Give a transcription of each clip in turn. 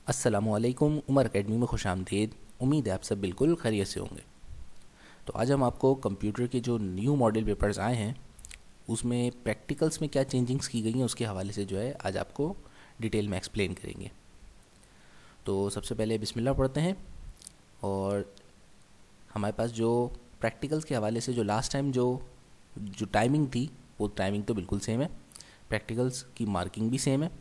अस्सलामुअलैकुम। उमर अकेडमी में खुशामदीद। उम्मीद है आप सब बिल्कुल खैरियत से होंगे। तो आज हम आपको कंप्यूटर के जो न्यू मॉडल पेपर्स आए हैं उसमें प्रैक्टिकल्स में क्या चेंजिंग्स की गई हैं उसके हवाले से जो है आज आपको डिटेल में एक्सप्लेन करेंगे। तो सबसे पहले बिस्मिल्लाह पढ़ते हैं। और हमारे पास जो प्रैक्टिकल्स के हवाले से जो लास्ट टाइम जो टाइमिंग थी वो टाइमिंग तो बिल्कुल सेम है। प्रैक्टिकल्स की मार्किंग भी सेम है।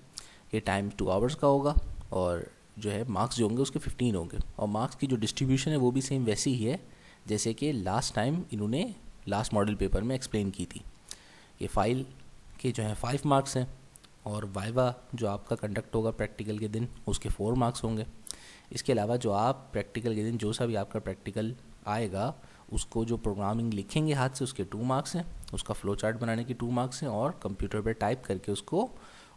ये टाइम 2 आवर्स का होगा और जो है मार्क्स जो होंगे उसके 15 होंगे और मार्क्स की जो डिस्ट्रीब्यूशन है वो भी सेम वैसी ही है जैसे कि लास्ट टाइम इन्होंने लास्ट मॉडल पेपर में एक्सप्लेन की थी। ये फाइल के जो है 5 मार्क्स हैं और वाइवा जो आपका कंडक्ट होगा प्रैक्टिकल के दिन उसके 4 मार्क्स होंगे। इसके अलावा जो आप प्रैक्टिकल के दिन जो सा भी आपका प्रैक्टिकल आएगा उसको जो प्रोग्रामिंग लिखेंगे हाथ से उसके 2 मार्क्स हैं, उसका फ्लो चार्ट बनाने के 2 मार्क्स हैं और कंप्यूटर पर टाइप करके उसको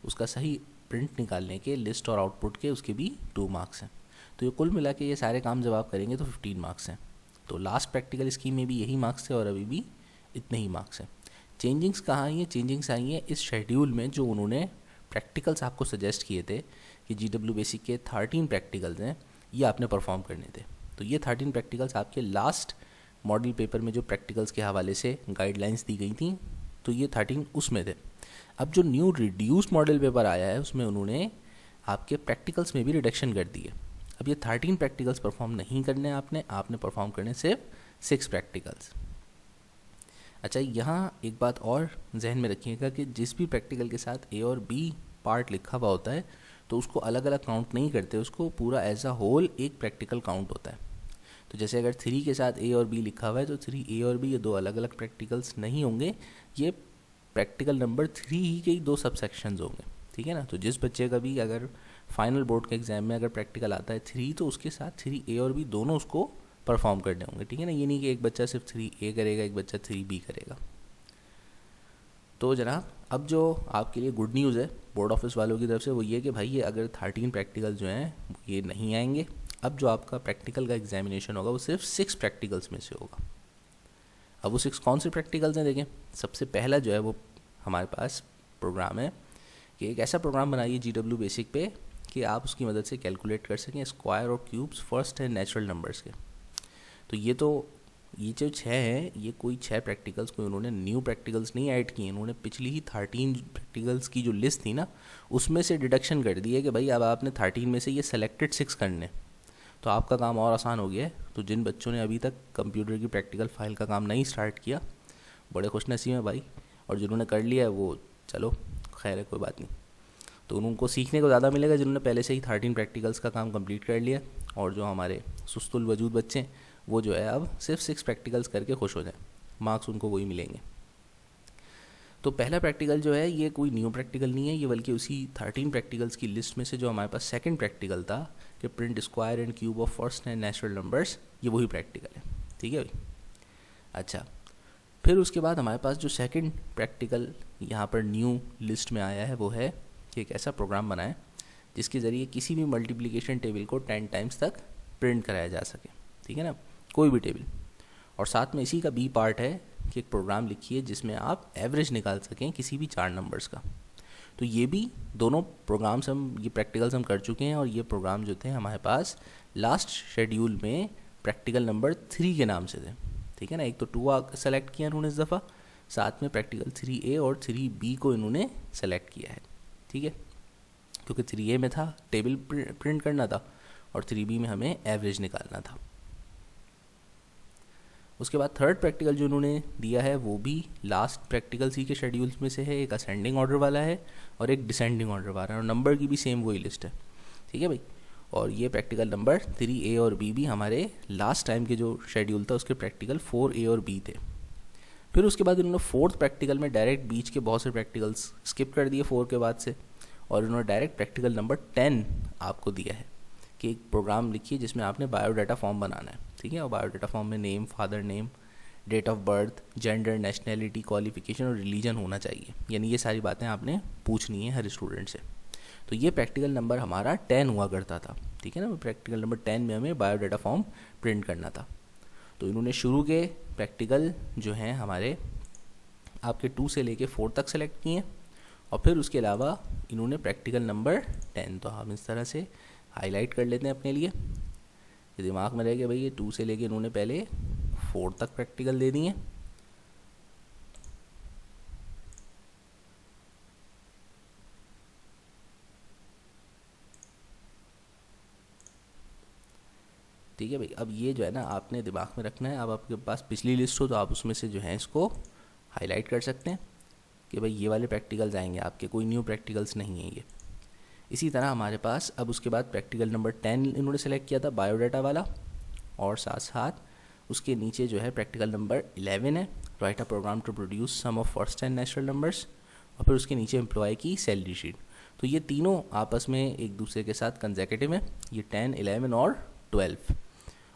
उसका सही प्रिंट निकालने के लिस्ट और आउटपुट के उसके भी 2 मार्क्स हैं। तो ये कुल मिला के ये सारे काम जब आप करेंगे तो 15 मार्क्स हैं। तो लास्ट प्रैक्टिकल स्कीम में भी यही मार्क्स थे और अभी भी इतने ही मार्क्स हैं। चेंजिंग्स कहाँ आई हैं? चेंजिंग्स आई हैं इस शेड्यूल में जो उन्होंने प्रैक्टिकल्स आपको सजेस्ट किए थे कि GW बेसिक के 13 प्रैक्टिकल्स हैं ये आपने परफॉर्म करने थे। तो ये 13 प्रैक्टिकल्स आपके लास्ट मॉडल पेपर में जो प्रैक्टिकल्स के हवाले से गाइडलाइंस दी गई थी तो ये 13 उसमें थे। अब जो न्यू रिड्यूस्ड मॉडल पेपर आया है उसमें उन्होंने आपके प्रैक्टिकल्स में भी रिडक्शन कर दी है। अब ये 13 प्रैक्टिकल्स परफॉर्म नहीं करने आपने परफॉर्म करने सिर्फ 6 प्रैक्टिकल्स। अच्छा, यहाँ एक बात और जहन में रखिएगा कि जिस भी प्रैक्टिकल के साथ A और B पार्ट लिखा हुआ होता है तो उसको अलग अलग काउंट नहीं करते, उसको पूरा एज अ होल एक प्रैक्टिकल काउंट होता है। तो जैसे अगर 3 के साथ A और B लिखा हुआ है तो 3A और B ये 2 अलग अलग प्रैक्टिकल्स नहीं होंगे, ये प्रैक्टिकल नंबर 3 ही के ही 2 सब सेक्शंस होंगे। ठीक है ना। तो जिस बच्चे का भी अगर फाइनल बोर्ड के एग्जाम में अगर प्रैक्टिकल आता है 3 तो उसके साथ 3A और B दोनों उसको परफॉर्म करने होंगे। ठीक है ना। ये नहीं कि एक बच्चा सिर्फ 3A करेगा एक बच्चा 3B करेगा। तो जनाब अब जो आपके लिए गुड न्यूज़ है बोर्ड ऑफिस वालों की तरफ से वो ये कि भाई ये अगर 13 प्रैक्टिकल जो हैं ये नहीं आएंगे। अब जो आपका प्रैक्टिकल का एग्जामिनेशन होगा वो सिर्फ 6 प्रैक्टिकल्स में से होगा। अब वो 6 कौन से प्रैक्टिकल्स हैं देखें। सबसे पहला जो है वो हमारे पास प्रोग्राम है कि एक ऐसा प्रोग्राम बनाइए GW बेसिक पे कि आप उसकी मदद से कैलकुलेट कर सकें स्क्वायर और cubes first and natural numbers के। तो ये जो 6 हैं ये कोई 6 प्रैक्टिकल्स कोई उन्होंने न्यू प्रैक्टिकल्स नहीं ऐड किए, उन्होंने पिछली ही 13 प्रैक्टिकल्स की जो लिस्ट थी ना उसमें से डिडक्शन कर दी है कि भाई अब आपने 13 में से ये सेलेक्टेड 6 करने। तो आपका काम और आसान हो गया है। तो जिन बच्चों ने अभी तक कंप्यूटर की प्रैक्टिकल फाइल का काम नहीं स्टार्ट किया बड़े खुशनसीब हैं भाई, और जिन्होंने कर लिया है वो चलो खैर है, कोई बात नहीं। तो उनको सीखने को ज़्यादा मिलेगा जिन्होंने पहले से ही 13 प्रैक्टिकल्स का काम कंप्लीट कर लिया, और जो हमारे सुस्तुल वजूद बच्चे हैं वो जो है अब सिर्फ 6 प्रैक्टिकल्स करके खुश हो जाए, मार्क्स उनको वही मिलेंगे। तो पहला प्रैक्टिकल जो है ये कोई न्यू प्रैक्टिकल नहीं है, ये बल्कि उसी 13 प्रैक्टिकल्स की लिस्ट में से जो हमारे पास सेकंड प्रैक्टिकल था कि print square and cube of first and natural numbers, ये वही प्रैक्टिकल है। ठीक है भाई। अच्छा, फिर उसके बाद हमारे पास जो सेकंड प्रैक्टिकल यहाँ पर न्यू लिस्ट में आया है वो है कि एक ऐसा प्रोग्राम बनाएं जिसके ज़रिए किसी भी मल्टीप्लिकेशन टेबल को 10 टाइम्स तक प्रिंट कराया जा सके। ठीक है ना, कोई भी टेबल। और साथ में इसी का B पार्ट है कि एक प्रोग्राम लिखिए जिसमें आप एवरेज निकाल सकें किसी भी 4 नंबर्स का। तो ये भी दोनों प्रोग्राम्स ये प्रैक्टिकल्स हम कर चुके हैं और ये प्रोग्राम जो थे हमारे पास लास्ट शेड्यूल में प्रैक्टिकल नंबर 3 के नाम से थे। ठीक है ना। एक तो 2 सेलेक्ट किया इन्होंने इस दफ़ा, साथ में प्रैक्टिकल 3A और 3B को इन्होंने सेलेक्ट किया है। ठीक है, क्योंकि 3A में था टेबल प्रिंट करना था और 3B में हमें एवरेज निकालना था। उसके बाद थर्ड प्रैक्टिकल जो उन्होंने दिया है वो भी लास्ट प्रैक्टिकल सी के शेड्यूल्स में से है। एक असेंडिंग ऑर्डर वाला है और एक डिसेंडिंग ऑर्डर वाला है, और नंबर की भी सेम वही लिस्ट है। ठीक है भाई। और ये प्रैक्टिकल नंबर 3A और B भी हमारे लास्ट टाइम के जो शेड्यूल था उसके प्रैक्टिकल 4A और B थे। फिर उसके बाद उन्होंने फोर्थ प्रैक्टिकल में डायरेक्ट बीच के बहुत से प्रैक्टिकल्स स्किप कर दिए 4 के बाद से, और उन्होंने डायरेक्ट प्रैक्टिकल नंबर 10 आपको दिया है कि एक प्रोग्राम लिखिए जिसमें आपने बायोडाटा फॉर्म बनाना है। ठीक है, और बायोडाटा फॉर्म में name, father name, date of birth, gender, nationality, qualification और रिलीजन होना चाहिए। यानी ये सारी बातें आपने पूछनी है हर स्टूडेंट से। तो ये प्रैक्टिकल नंबर हमारा 10 हुआ करता था। ठीक है ना। प्रैक्टिकल नंबर 10 में हमें बायोडाटा फॉर्म प्रिंट करना था। तो इन्होंने शुरू के प्रैक्टिकल जो हैं हमारे आपके 2 से लेके 4 तक सेलेक्ट किए, और फिर उसके अलावा इन्होंने प्रैक्टिकल नंबर 10, तो हम इस तरह से हाईलाइट कर लेते हैं अपने लिए। ये दिमाग में रह गया भाई, ये 2 से लेके इन्होंने पहले 4 तक प्रैक्टिकल दे दिए। ठीक है भाई, अब ये जो है ना आपने दिमाग में रखना है। अब आपके पास पिछली लिस्ट हो तो आप उसमें से जो है इसको हाईलाइट कर सकते हैं कि भाई ये वाले प्रैक्टिकल्स आएंगे आपके, कोई न्यू प्रैक्टिकल्स नहीं है ये। इसी तरह हमारे पास अब उसके बाद प्रैक्टिकल नंबर 10 इन्होंने सेलेक्ट किया था, बायोडाटा वाला, और साथ साथ उसके नीचे जो है प्रैक्टिकल नंबर 11 है, write a program to produce sum of first 10 natural numbers, और फिर उसके नीचे एम्प्लॉय की सैलरी शीट। तो ये तीनों आपस में एक दूसरे के साथ कंसेक्यूटिव है, ये 10, 11 और 12।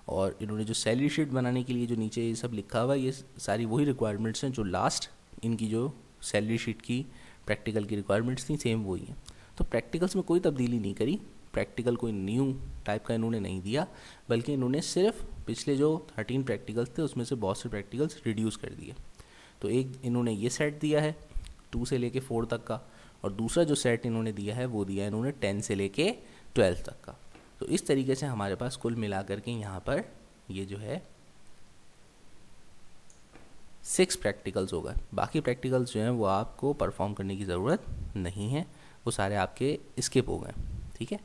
और इन्होंने जो सैलरी शीट बनाने के लिए जो नीचे ये सब लिखा हुआ है, ये सारी वही रिक्वायरमेंट्स हैं जो लास्ट इनकी जो सैलरी शीट की प्रैक्टिकल की रिक्वायरमेंट्स थी, सेम वही हैं। तो प्रैक्टिकल्स में कोई तब्दीली नहीं करी, प्रैक्टिकल कोई न्यू टाइप का इन्होंने नहीं दिया, बल्कि इन्होंने सिर्फ पिछले जो 13 प्रैक्टिकल्स थे उसमें से बहुत से प्रैक्टिकल्स रिड्यूस कर दिए। तो एक इन्होंने ये सेट दिया है 2 से लेके 4 तक का, और दूसरा जो सेट इन्होंने दिया है वो दिया है इन्होंने 10 से लेके 12 तक का। तो इस तरीके से हमारे पास कुल मिला करके यहाँ पर ये जो है 6 प्रैक्टिकल्स हो गए। बाकी प्रैक्टिकल्स जो हैं वो आपको परफॉर्म करने की ज़रूरत नहीं है, वो सारे आपके स्किप हो गए। ठीक है,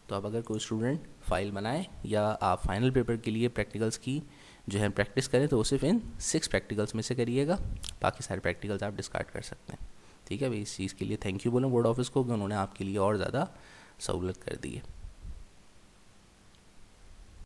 तो अब अगर कोई स्टूडेंट फाइल बनाए या आप फाइनल पेपर के लिए प्रैक्टिकल्स की जो है प्रैक्टिस करें तो वो सिर्फ इन 6 प्रैक्टिकल्स में से करिएगा, बाकी सारे प्रैक्टिकल्स आप डिस्कार्ड कर सकते हैं। ठीक है भाई, इस चीज़ के लिए थैंक यू बोलें बोर्ड ऑफिस को कि उन्होंने आपके लिए और ज़्यादा सहूलत कर दी है।